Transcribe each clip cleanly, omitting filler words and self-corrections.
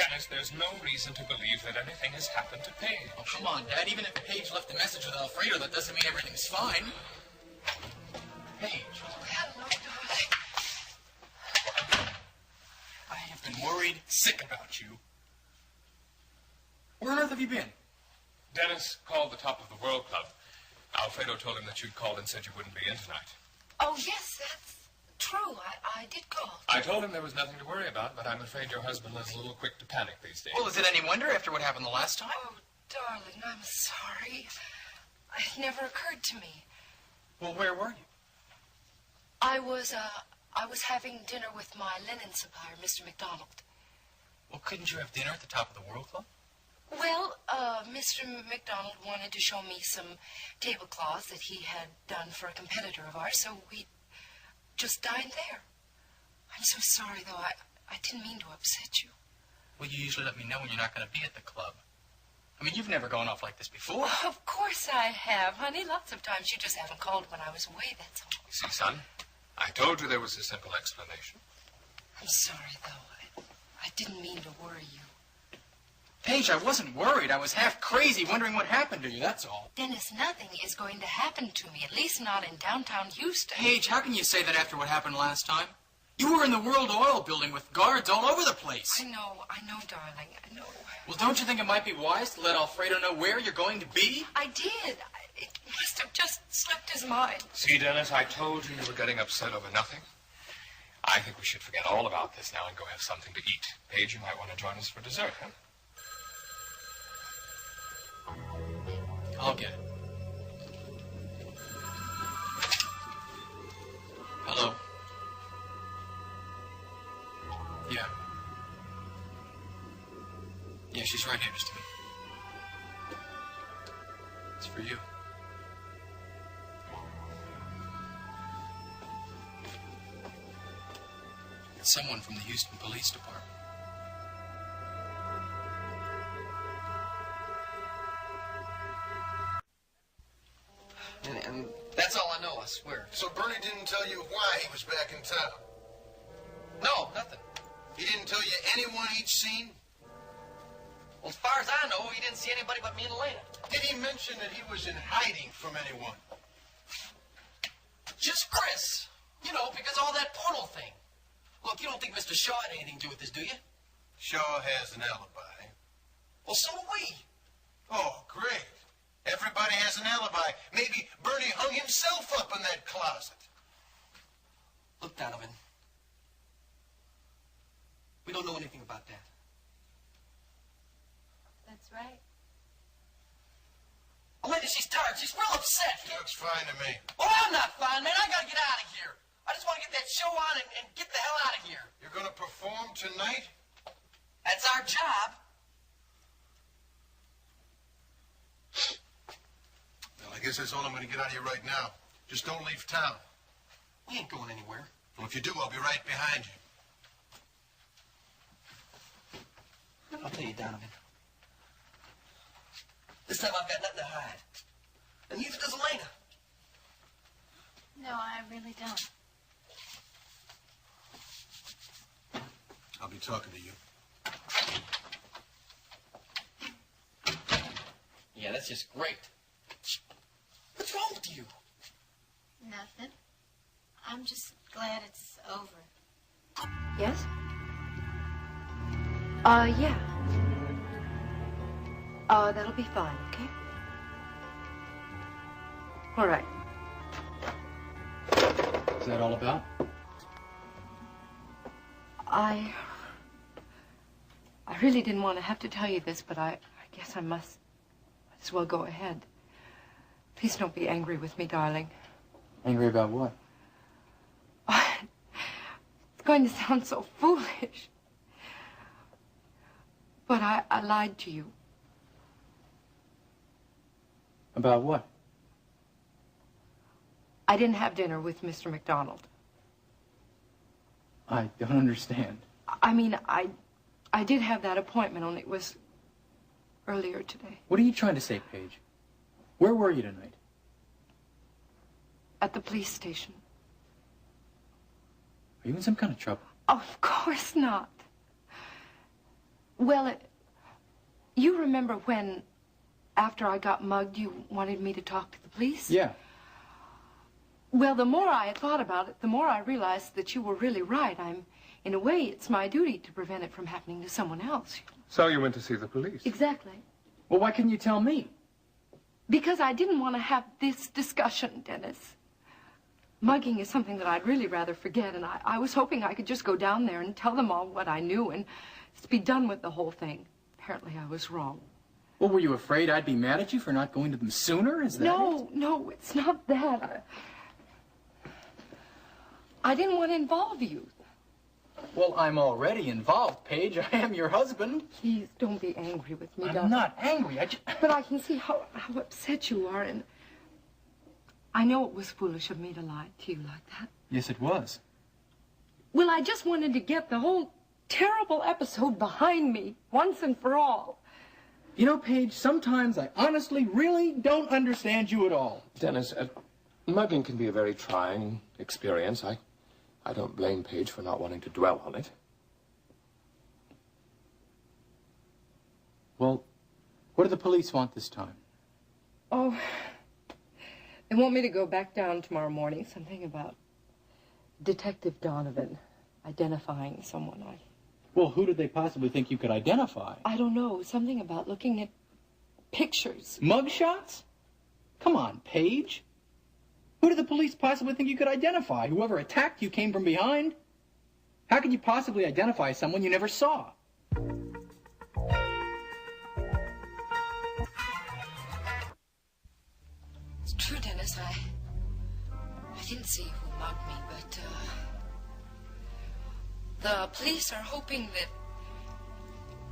Dennis, there's no reason to believe that anything has happened to Paige. Oh, come on, Dad. Even if Paige left a message with Alfredo, that doesn't mean everything's fine. Paige. Hello, darling. I have been worried sick about you. Where on earth have you been? Dennis called the Top of the World Club. Alfredo told him that you'd called and said you wouldn't be in tonight. Oh, yes, that's true. I did call. I told him there was nothing to worry about, but I'm afraid your husband is a little quick to panic these days. Well, is it any wonder after what happened the last time? Oh, darling, I'm sorry. It never occurred to me. Well, where were you? I was having dinner with my linen supplier, Mr. McDonald. Well, couldn't you have dinner at the Top of the World Club? Well, Mr. McDonald wanted to show me some tablecloths that he had done for a competitor of ours, so we just dined there. I'm so sorry, though. I didn't mean to upset you. Well, you usually let me know when you're not going to be at the club. I mean, you've never gone off like this before. Oh, of course I have, honey. Lots of times. You just haven't called when I was away, that's all. You see, son, I told you there was a simple explanation. I'm sorry, though. I didn't mean to worry you. Paige, I wasn't worried. I was half crazy, wondering what happened to you, that's all. Dennis, nothing is going to happen to me, at least not in downtown Houston. Paige, how can you say that after what happened last time? You were in the World Oil Building with guards all over the place. I know, darling, I know. Well, don't you think it might be wise to let Alfredo know where you're going to be? I did. It must have just slipped his mind. See, Dennis, I told you were getting upset over nothing. I think we should forget all about this now and go have something to eat. Paige, you might want to join us for dessert, huh? I'll get it. Hello? Yeah. Yeah, she's right next to me. It's for you. It's someone from the Houston Police Department. And that's all I know, I swear. So Bernie didn't tell you why he was back in town? No, nothing. He didn't tell you anyone he'd seen? Well, as far as I know, he didn't see anybody but me and Elena. Did he mention that he was in hiding from anyone? Just Chris. You know, because all that portal thing. Look, you don't think Mr. Shaw had anything to do with this, do you? Shaw has an alibi. Well, so do we. Oh, great. Everybody has an alibi. Maybe Bernie hung himself up in that closet. Look, Donovan. We don't know anything about that. That's right. Elena, she's tired. She's real upset. Looks fine to me. Oh, I'm not fine, man. I gotta get out of here. I just want to get that show on and get the hell out of here. You're going to perform tonight? That's our job. Well, I guess that's all I'm going to get out of you right now. Just don't leave town. We ain't going anywhere. Well, if you do, I'll be right behind you. I'll tell you, Donovan. This time I've got nothing to hide. And neither does Elena. No, I really don't. I'll be talking to you. Yeah, that's just great. What's wrong with you? Nothing. I'm just glad it's over. Yes? Yeah. That'll be fine, okay? All right. What's that all about? I really didn't want to have to tell you this, but I guess I might as well go ahead. Please don't be angry with me, darling. Angry about what? It's going to sound so foolish. But I lied to you. About what? I didn't have dinner with Mr. McDonald. I don't understand. I mean, I did have that appointment, only it was earlier today. What are you trying to say, Paige? Where were you tonight? At the police station. Are you in some kind of trouble? Of course not. Well, you remember when, after I got mugged, you wanted me to talk to the police? Yeah. Well, the more I thought about it, the more I realized that you were really right. In a way, it's my duty to prevent it from happening to someone else. So you went to see the police? Exactly. Well, why couldn't you tell me? Because I didn't want to have this discussion, Dennis. Mugging is something that I'd really rather forget, and I was hoping I could just go down there and tell them all what I knew and be done with the whole thing. Apparently, I was wrong. Well, were you afraid I'd be mad at you for not going to them sooner? Is that it? No, it's not that. I didn't want to involve you. Well, I'm already involved, Paige. I am your husband. Please, don't be angry with me, I'm darling. not angry. But I can see how upset you are, and I know it was foolish of me to lie to you like that. Yes, it was. Well, I just wanted to get the whole terrible episode behind me, once and for all. You know, Paige, sometimes I honestly really don't understand you at all. Dennis, mugging can be a very trying experience. I don't blame Paige for not wanting to dwell on it. Well, what do the police want this time? Oh, they want me to go back down tomorrow morning. Something about Detective Donovan identifying someone. Well, who did they possibly think you could identify? I don't know. Something about looking at pictures. Mugshots? Come on, Paige. Who did the police possibly think you could identify? Whoever attacked you came from behind? How could you possibly identify someone you never saw? It's true, Dennis. I didn't see who mugged me, but the police are hoping that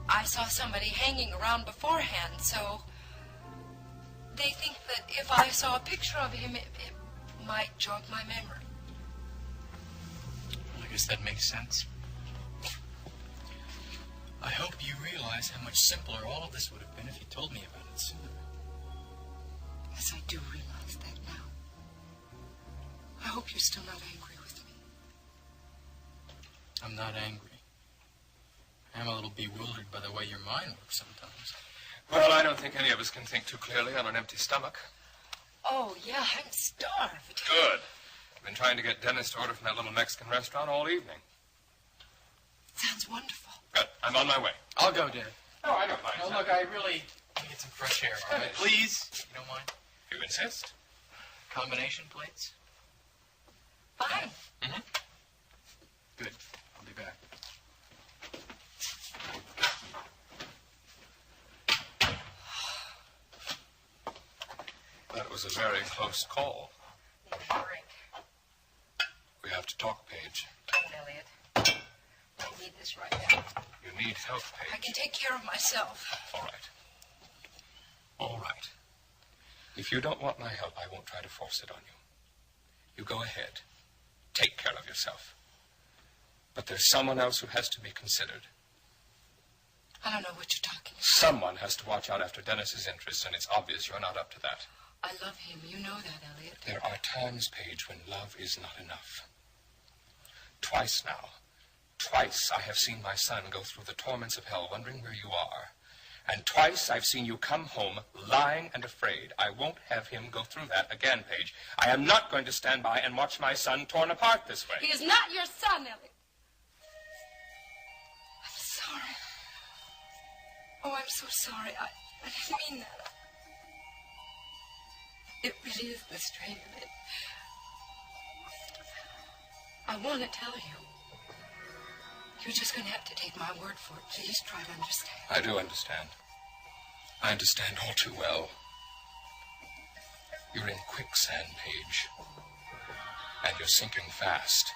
I saw somebody hanging around beforehand, so they think that if I saw a picture of him, it might jog my memory. Well, I guess that makes sense. I hope you realize how much simpler all of this would have been if you told me about it sooner. Yes, I do realize that now. I hope you're still not angry with me. I'm not angry. I'm a little bewildered by the way your mind works sometimes. Well, I don't think any of us can think too clearly on an empty stomach. Oh, yeah, I'm starved. Good. I've been trying to get Dennis to order from that little Mexican restaurant all evening. Sounds wonderful. Good. I'm on my way. I'll go, Dad. Oh, I don't mind. No, look, I really need to get some fresh air, all right? Please, you don't mind? You insist? Combination plates? Fine. Mm-hmm. Good. I'll be back. That was a very close call. Need a drink. We have to talk, Paige. Come on, Elliot. I need this right now. You need help, I Paige. can take care of myself. All right. All right. If you don't want my help, I won't try to force it on you. You go ahead. Take care of yourself. But there's someone else who has to be considered. I don't know what you're talking about. Someone has to watch out after Dennis's interests, and it's obvious you're not up to that. I love him. You know that, Elliot. There are times, Paige, when love is not enough. Twice now. Twice I have seen my son go through the torments of hell wondering where you are. And twice I've seen you come home lying and afraid. I won't have him go through that again, Paige. I am not going to stand by and watch my son torn apart this way. He is not your son, Elliot. I'm sorry. Oh, I'm so sorry. I didn't mean that. It really is this straight of it. I want to tell you. You're just going to have to take my word for it. Please try to understand. I do understand. I understand all too well. You're in quicksand, Paige. And you're sinking fast.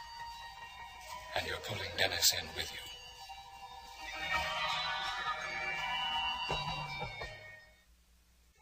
And you're pulling Dennis in with you.